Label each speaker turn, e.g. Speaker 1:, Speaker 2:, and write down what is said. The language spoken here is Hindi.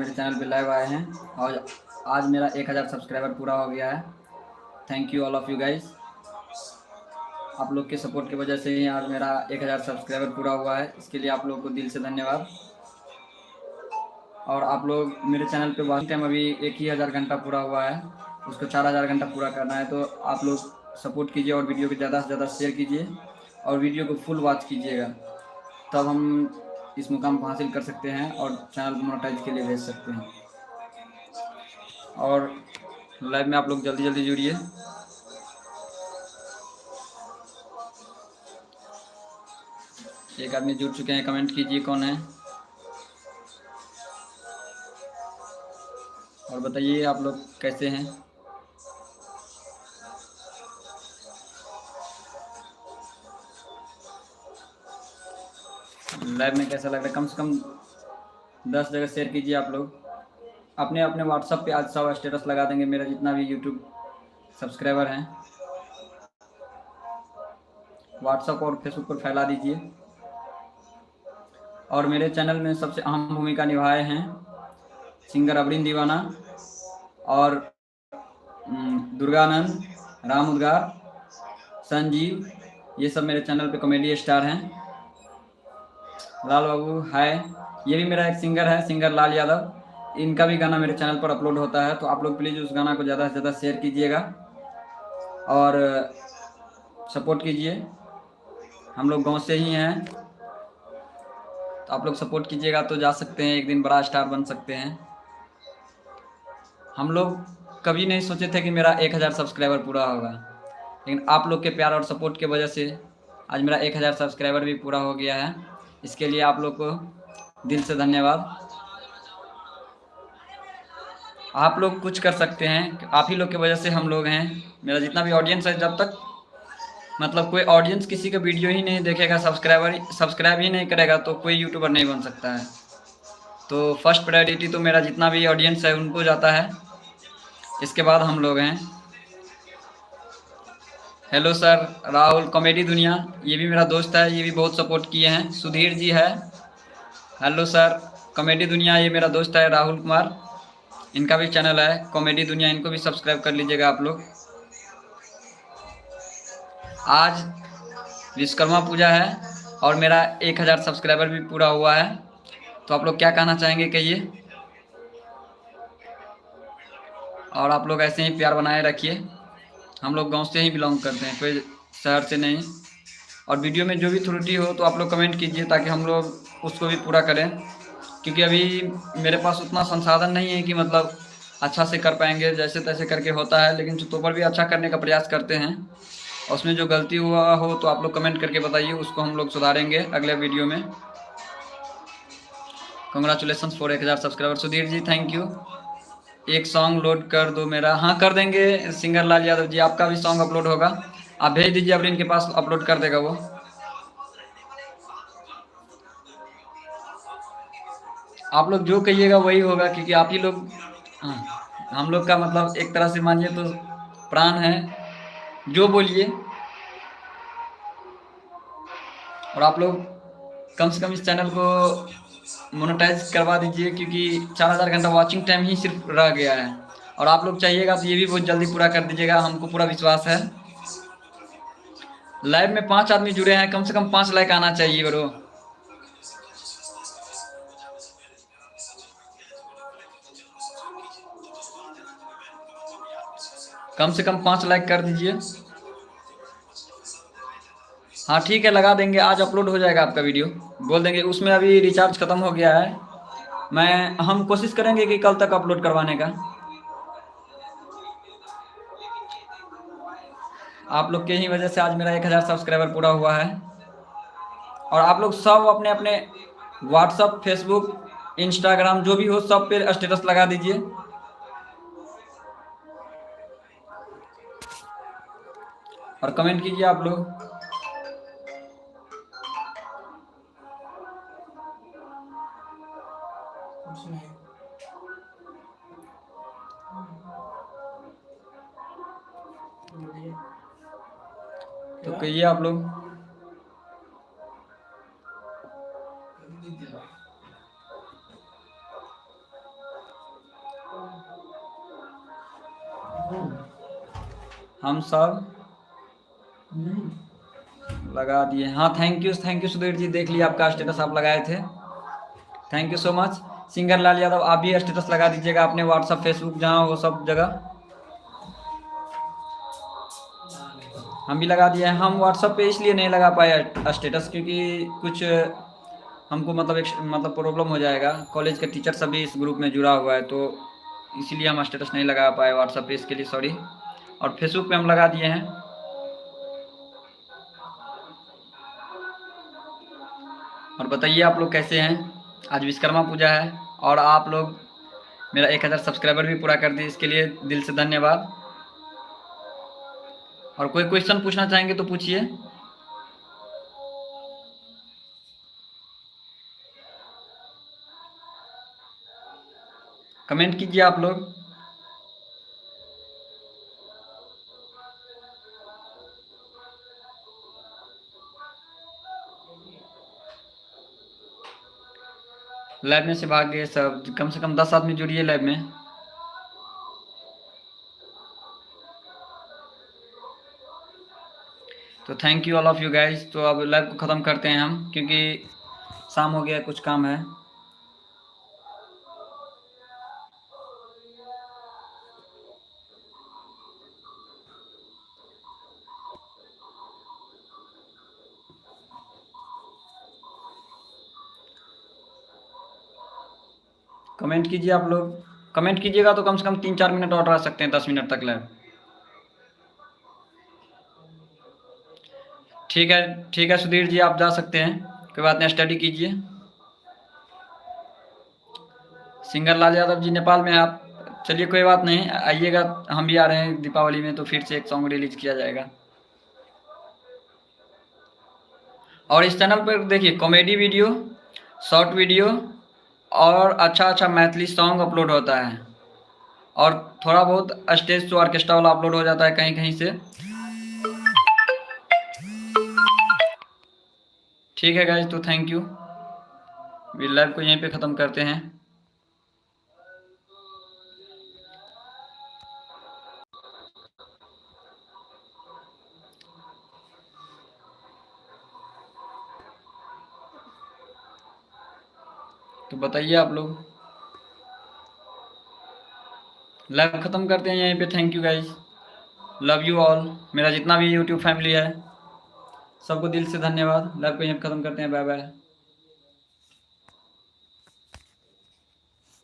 Speaker 1: मेरे चैनल पे लाइव आए हैं और आज मेरा 1000 सब्सक्राइबर पूरा हो गया है। Thank you all of you guys. आप लोग के सपोर्ट की वजह से ही आज मेरा 1000 सब्सक्राइबर पूरा हुआ है। इसके लिए आप लोगों को दिल से धन्यवाद। और आप लोग मेरे चैनल पे वॉचिंग टाइम अभी 1000 घंटा पूरा हुआ है, उसको 4000 घंटा पूरा करना है। तो आप लोग सपोर्ट कीजिए और वीडियो को ज़्यादा से ज़्यादा शेयर कीजिए और वीडियो को फुल वॉच कीजिएगा, तब हम इस मुकाम को हासिल कर सकते हैं और चैनल मोनेटाइज के लिए भेज सकते हैं। और लाइव में आप लोग जल्दी जल्दी जुड़िए। एक आदमी जुड़ चुके हैं, कमेंट कीजिए कौन है और बताइए आप लोग कैसे हैं। लाइव में कैसा लग रहा है, कम से कम 10 जगह शेयर कीजिए। आप लोग अपने अपने व्हाट्सएप पे आज 100 स्टेटस लगा देंगे, मेरा जितना भी यूट्यूब सब्सक्राइबर हैं व्हाट्सएप और फेसबुक पर फैला दीजिए। और मेरे चैनल में सबसे अहम भूमिका निभाए हैं सिंगर अबरीन दीवाना और दुर्गानंद, राम उद्गार, संजीव, ये सब मेरे चैनल पे कॉमेडी स्टार हैं। लाल बाबू हाय, ये भी मेरा एक सिंगर है, सिंगर लाल यादव। इनका भी गाना मेरे चैनल पर अपलोड होता है, तो आप लोग प्लीज़ उस गाना को ज़्यादा से ज़्यादा शेयर कीजिएगा और सपोर्ट कीजिए। हम लोग गांव से ही हैं, तो आप लोग सपोर्ट कीजिएगा तो जा सकते हैं, एक दिन बड़ा स्टार बन सकते हैं। हम लोग कभी नहीं सोचे थे कि मेरा 1000 सब्सक्राइबर पूरा होगा, लेकिन आप लोग के प्यार और सपोर्ट की वजह से आज मेरा 1000 सब्सक्राइबर भी पूरा हो गया है। इसके लिए आप लोग को दिल से धन्यवाद। आप लोग कुछ कर सकते हैं, आप ही लोग की वजह से हम लोग हैं। मेरा जितना भी ऑडियंस है, जब तक मतलब कोई ऑडियंस किसी का वीडियो ही नहीं देखेगा, सब्सक्राइब ही नहीं करेगा, तो कोई यूट्यूबर नहीं बन सकता है। तो फर्स्ट प्रायोरिटी तो मेरा जितना भी ऑडियंस है उनको जाता है, इसके बाद हम लोग हैं। हेलो सर राहुल कॉमेडी दुनिया, ये भी मेरा दोस्त है, ये भी बहुत सपोर्ट किए हैं। सुधीर जी है, हेलो सर कॉमेडी दुनिया, ये मेरा दोस्त है राहुल कुमार, इनका भी चैनल है कॉमेडी दुनिया, इनको भी सब्सक्राइब कर लीजिएगा आप लोग। आज विश्वकर्मा पूजा है और मेरा 1000 सब्सक्राइबर भी पूरा हुआ है, तो आप लोग क्या कहना चाहेंगे कहिए। और आप लोग ऐसे ही प्यार बनाए रखिए। हम लोग गांव से ही बिलोंग करते हैं, कोई शहर से नहीं। और वीडियो में जो भी त्रुटि हो तो आप लोग कमेंट कीजिए, ताकि हम लोग उसको भी पूरा करें, क्योंकि अभी मेरे पास उतना संसाधन नहीं है कि मतलब अच्छा से कर पाएंगे, जैसे तैसे करके होता है, लेकिन तो पर भी अच्छा करने का प्रयास करते हैं। और उसमें जो गलती हुआ हो तो आप लोग कमेंट करके बताइए, उसको हम लोग सुधारेंगे अगले वीडियो में। Congratulation for 1000 subscriber. Sudhir ji thank you. एक सॉन्ग लोड कर दो मेरा, हाँ कर देंगे सिंगर लाल यादव जी, आपका भी सॉन्ग अपलोड होगा, आप भेज दीजिए, अब इनके पास अपलोड कर देगा वो। आप लोग जो कहिएगा वही होगा, क्योंकि आप ही लोग, हाँ, हम लोग का मतलब एक तरह से मानिए तो प्राण है, जो बोलिए। और आप लोग कम से कम इस चैनल को मोनेटाइज करवा दीजिए, क्योंकि 4000 घंटा वॉचिंग टाइम ही सिर्फ रह गया है। और आप लोग चाहिएगा तो ये भी बहुत जल्दी पूरा कर दीजिएगा, हमको पूरा विश्वास है। लाइव में 5 आदमी जुड़े हैं, कम से कम 5 लाइक आना चाहिए ब्रो। कम से कम 5 लाइक कर दीजिए। हाँ ठीक है, लगा देंगे, आज अपलोड हो जाएगा आपका वीडियो, बोल देंगे। उसमें अभी रिचार्ज खत्म हो गया है, हम कोशिश करेंगे कि कल तक अपलोड करवाने का। आप लोग की ही वजह से आज मेरा 1000 सब्सक्राइबर पूरा हुआ है। और आप लोग सब अपने अपने व्हाट्सअप, फेसबुक, इंस्टाग्राम जो भी हो सब पे स्टेटस लगा दीजिए। और कमेंट कीजिए आप लोग। तो कहिए आप लोग। हम सब लगा दिए। हाँ, थैंक यू सुधीर जी, देख लिया आपका स्टेटस आप लगाए थे, thank you so much. Singer Lal Yadav, आप भी स्टेटस लगा दीजिएगा अपने व्हाट्सअप फेसबुक जहाँ हो सब जगह। हम भी लगा दिए हैं। हम व्हाट्सअप पे इसलिए नहीं लगा पाए स्टेटस क्योंकि कुछ हमको मतलब मतलब प्रॉब्लम हो जाएगा। कॉलेज के टीचर सभी इस ग्रुप में जुड़ा हुआ है, तो इसीलिए हम स्टेटस नहीं लगा पाए व्हाट्सअप पे, इसके लिए सॉरी। और फेसबुक पे हम लगा दिए हैं। और बताइए आप लोग कैसे हैं। आज विश्वकर्मा पूजा है और आप लोग मेरा 1000 सब्सक्राइबर भी पूरा कर दिए, इसके लिए दिल से धन्यवाद। और कोई क्वेश्चन पूछना चाहेंगे तो पूछिए। कमेंट कीजिए आप लोग। लाइव में से भाग गए सब, कम से कम 10 आदमी जुड़िए लाइव में। तो thank you all of you guys. तो अब लाइव को ख़त्म करते हैं हम, क्योंकि शाम हो गया, कुछ काम है। कमेंट कीजिए आप लोग, कमेंट कीजिएगा तो कम से कम 3-4 मिनट और रह सकते हैं, 10 मिनट तक लाइव। ठीक है सुधीर जी, आप जा सकते हैं, कोई बात नहीं, स्टडी कीजिए। सिंगर लाल यादव जी नेपाल में आप, चलिए कोई बात नहीं, आइएगा, हम भी आ रहे हैं दीपावली में, तो फिर से एक सॉन्ग रिलीज किया जाएगा। और इस चैनल पर देखिए कॉमेडी वीडियो, शॉर्ट वीडियो और अच्छा अच्छा मैथिली सॉन्ग अपलोड होता है, और थोड़ा बहुत स्टेज शो ऑर्केस्ट्रा वाला अपलोड हो जाता है कहीं कहीं से। ठीक है गाइज, तो थैंक यू। लाइव को यहीं पे ख़त्म करते हैं। तो बताइए आप लोग, लाइव ख़त्म करते हैं यहीं पे। Thank you guys, love you all. मेरा जितना भी यूट्यूब फैमिली है सबको दिल से धन्यवाद। लाइव को यहीं ख़त्म करते हैं, बाय बाय।